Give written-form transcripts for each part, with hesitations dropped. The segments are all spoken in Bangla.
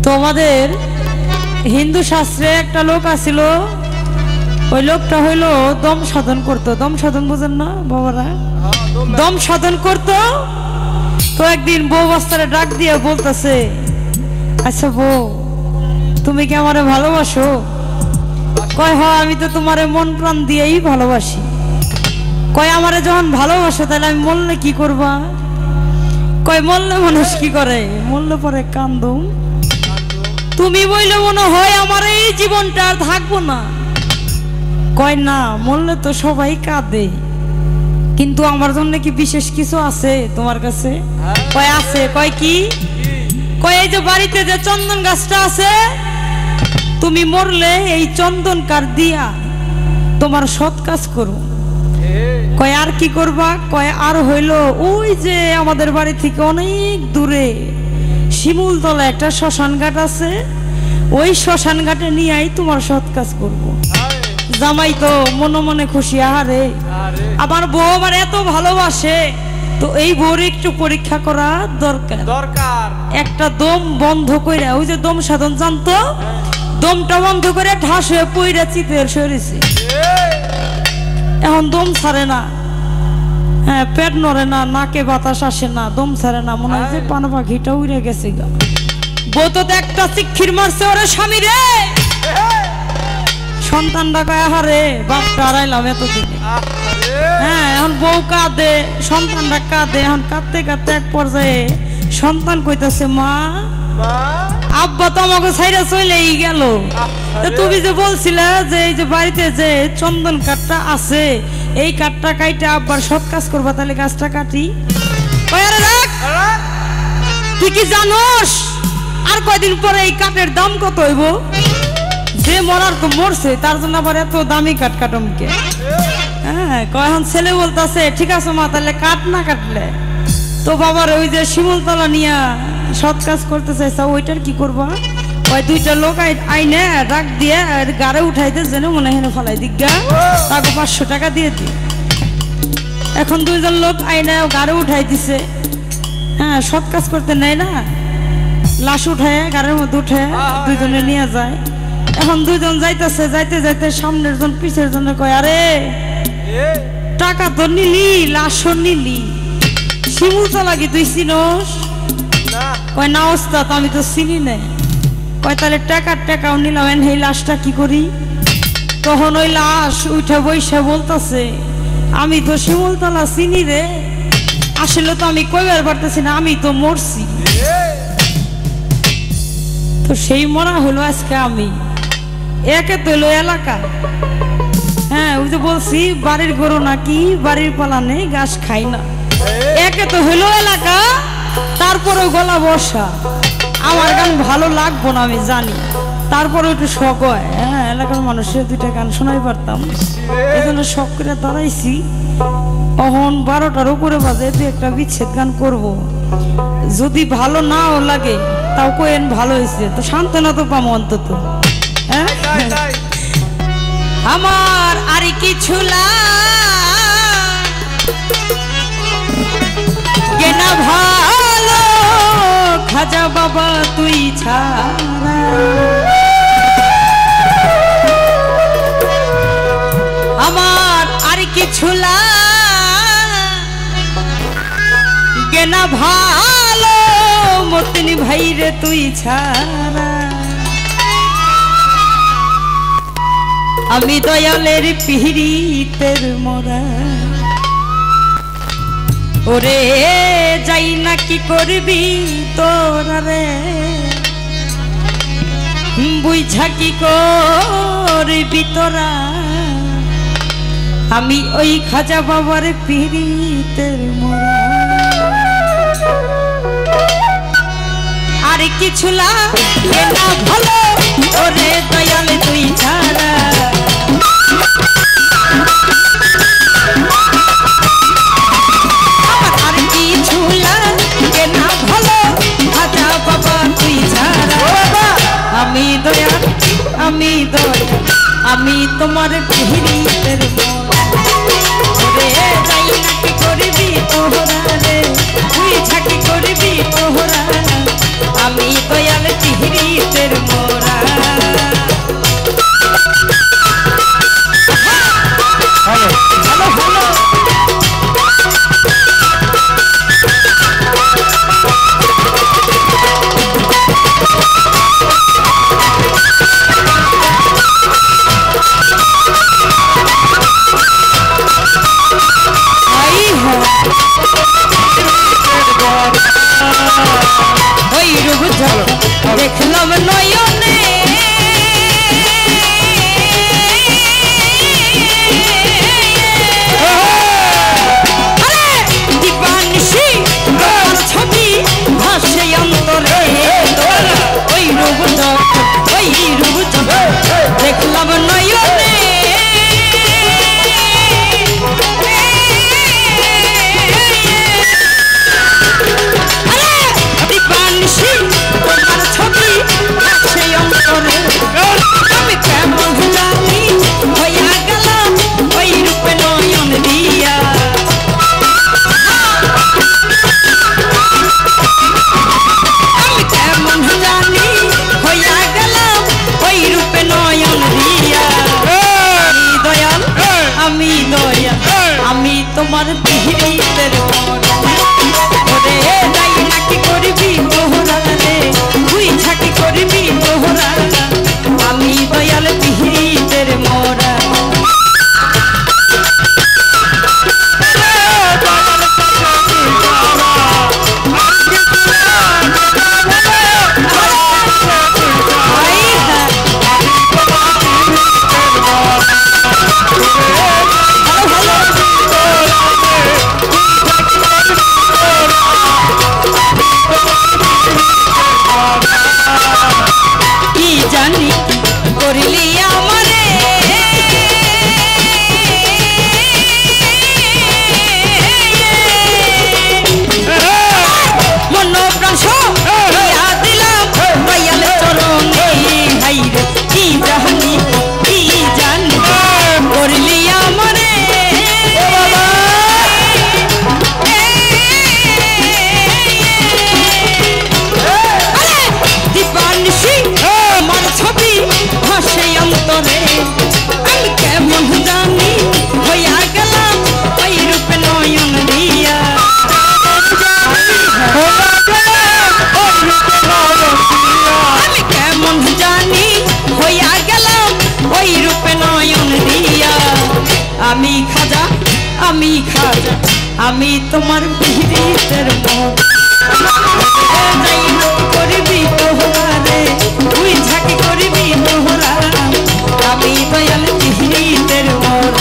তোমাদের হিন্দু শাস্ত্রে একটা লোক আছিল, ওই লোকটা হইল দম সাধন করতো। দম সাধন বুঝেন না বাবারা? দম সাধন করতো। তো একদিন বউ বাস্তারে ডাক দিয়ে বলতেছে, আচ্ছা বউ, তুমি কি আমারে ভালোবাসো? কয় হ, আমি তো তোমারে মন প্রাণ দিয়েই ভালোবাসি। কয় আমারে যখন ভালোবাসো তাহলে আমি মরলে কি করবা? কয় মরলে মানুষ কি করে? মরলে পরে কান্দুম। তুমি বইলে মনে হয় আমার এই জীবনটা আর থাকবো না। কয় না, মরলে তো সবাই কাঁদে, কিন্তু আমার জন্য কি বিশেষ কিছু আছে তোমার কাছে? কয় আছে। কয় কি? কয় এই যে বাড়িতে যে চন্দন গাছটা আছে, তুমি মরলে এই চন্দন কাঠ দিয়া তোমার সৎ কাজ করো। কয় আর কি করবা? কয় আর হইল ওই যে আমাদের বাড়ি থেকে অনেক দূরে শিমুলতলা একটা শ্মশান ঘাট আছে, ওই শ্মশান ঘাটে নিয়েই তোমার সৎ কাজ করবো। জামাই তো মনে মনে খুশি। আরে আমার বউ আমার এত ভালোবাসে, তো এই বউর একটু পরীক্ষা করা দরকার। একটা দম বন্ধ করে, ওই যে দম সাধন জানতো, দমটা বন্ধ করে ঠাস হয়ে পইরা চিতের সরেছে। এখন দম ছাড়ে না, হ্যাঁ, পেট নড়ে না, নাকে বাতাস আসে না, দম ছাড়ে না, মনে হয় যে পান পাখিটা উড়ে গেছে। বউ তো একটা চিক্ষির মারছে ওরে স্বামী রে। সন্তানটা কয় হারে বাপটা হারাইলাম এতদিনে। হ্যাঁ, এখন বউ কাঁদে, সন্তানটা কাঁদে। এখন কাঁদতে কাঁদতে এক পর্যায়ে সন্তান কইতাছে, মা আব্বা তো আমাকে ছাইরা চলেই গেল। তুমি যে বলছিলে যে এই যে বাড়িতে যে চন্দন কাঠটা আছে, এই কাঠটা কাইটা আব্বার সৎ কাজ করবা, তাহলে গাছটা কাটি। তুই কি জানোস আর কয়দিন পরে এই কাঠের দাম কত হইব? যে মরার তো মরছে, তার জন্য আবার এত দামি কাঠ কাটমকে। হ্যাঁ, কখন ছেলে বলতেছে ঠিক আছে মা, তাহলে কাঠ না কাটলে তো বাবার ওই যে শিমুলতলা নিয়ে সৎ কাজ করতে চাইছা, ওইটার কি করবা? ওই দুইটা লোক আইনে ডাক দিয়ে গাড়ে উঠাইতে যেন মনে হয় ফেলাই দিগা, তাকে 500 টাকা দিয়ে দি। এখন দুইজন লোক আইনে গাড়ে উঠাই দিছে। হ্যাঁ, সৎ কাজ করতে নেয় না, লাশ উঠায় গাড়ির মধ্যে উঠে দুইজনে নিয়ে যায়। এখন দুইজন যাইতেছে, যাইতে যাইতে সামনের জন পিছের জন্য কয়, আরে টাকা তো নিলি, লাশও নিলি, শিমুলতলা কি তুই চিনোস? কয় না ওস্তাদ, আমি তো চিনি না। কয় তাহলে টাকাও নিলাম, এই লাশটা কি করি? তখন ওই লাশ উঠে বৈশা বলতেছে, আমি তো শিমুলতলা চিনি রে, আসলে তো আমি কইবার পারতেছি না, আমি তো মরছি। তো সেই মরা হলো আজকে আমি। একে তো হলো এলাকা। হ্যাঁ, ওই যে বলছি বাড়ির গরু নাকি বাড়ির পালানে ঘাস খাই না। একে তো হলো এলাকা, তারপরে গলা বর্ষা। আমার গান ভালো লাগবো না আমি জানি, তারপরে একটু শখ হয়। হ্যাঁ, এলাকার মানুষের দুইটা গান শোনাই পারতাম, এই জন্য শখ করে দাঁড়াইছি। এখন 12টার উপরে বাজে, তুই একটা বিচ্ছেদ গান করব। যদি ভালো নাও লাগে তাও কেন ভালো হয়েছে, তো সান্ত্বনা তো পাবো অন্তত। হ্যাঁ, আমার আর কিছু লাগে না ভালো, খাজা বাবা তুই ছাড়া। আমার আর কিছু লাগে না ভালো, মতিন ভাই রে তুই ছাড়া। আমি দয়ালের পিহিতের মোরা, ওরে যাই না কি করবি তোরা রে, বুঝা কি করবি তোরা। আমি ওই খাজা বাবার পিহিতের মোরা, আর কিছু লাগে না ভালো, ওরে দয়ালে তুই ছাড়া। আর কিছু লাগে না ভালো, খাজা বাবা তুই ছাড়া। আমি দয়াল, আমি দয়াল, আমি তোমার পিহিতের মোরা, ওরে যাই না কি করবি তোরা রে, তুই ছাকি করবি তোরা। আমি দয়াল পিহিরি দেখলাম নয়নে দীপানিশি তোমার ছবি ভাসে অন্তরে ওই রূপ দেখলাম নয়নে দীপানিশি তোমার ছবি ভাসে অন্তরে আমি কেমন জানি হইয়া গেলাম ওই রূপে নয়ন দিয়া আমি কেমন জানি হইয়া গেলাম ওই রূপে নয়ন দিয়া দয়াল আমি তোমার পিহিতের ওরে যাই নাকি করবি তোহরা রে তুই ঝাঁকি করবি তোহরা আমি দয়াল পিহিতের মোরা আমি তোমার পিহিতের করবি তোহরা রে তুই ঝাঁকি করবি তোহরা আমি দয়াল পিহিতের মোরা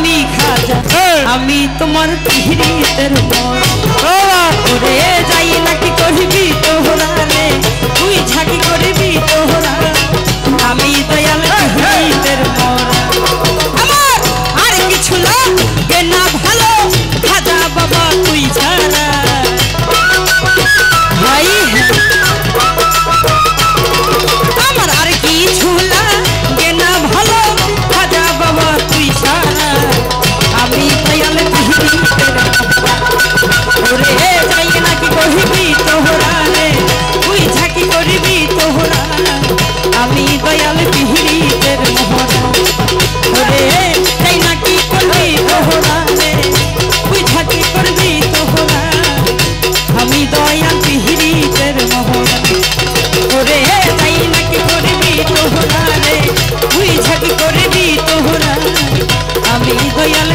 আমি খাজা আমি তোমার পিহিতের ওরে যাই নাকি করবি তোহরা রে তুই ঝাঁকি করবি তোহরা আমি দয়াল পিহিতের মোরা আমার আর কিছু লাগে না ভালো খাজা বাবা তুই ছাড়া ভাই আমার আর কিছু লাগে না ভালো খাজা বাবা তুই ছাড়া আমি দয়াল পিহিতের ওরে যাই নাকি করবি তোহরা রে তুই ঝাঁকি করবি তোহরা আমি দয়াল পিহিতের মোহরা ওরে যাই নাকি করবি তোহরা রে তুই ঝাঁকি করবি তোহরা আমি দয়াল পিহিতের মোহরা ওরে যাই নাকি করবি তোহরা রে তুই ঝাঁকি করবি তোহরা আমি দয়াল